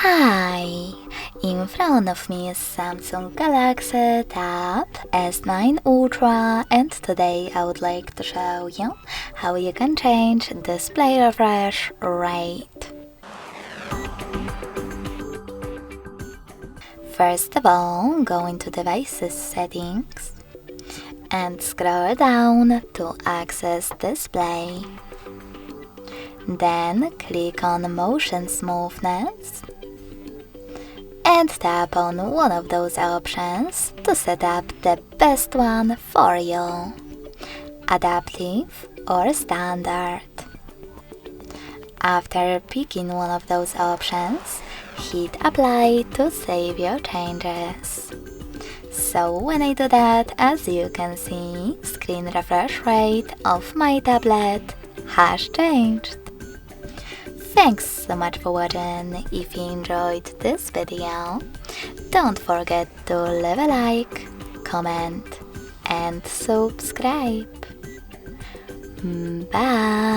Hi! In front of me is Samsung Galaxy Tab S9 Ultra, and today I would like to show you how you can change display refresh rate. First of all, go into Devices Settings and scroll down to access Display. Then click on Motion Smoothness and tap on one of those options to set up the best one for you, Adaptive or Standard. After picking one of those options, hit Apply to save your changes. So when I do that, as you can see, screen refresh rate of my tablet has changed. Thanks so much for watching. If you enjoyed this video, don't forget to leave a like, comment and subscribe. Bye!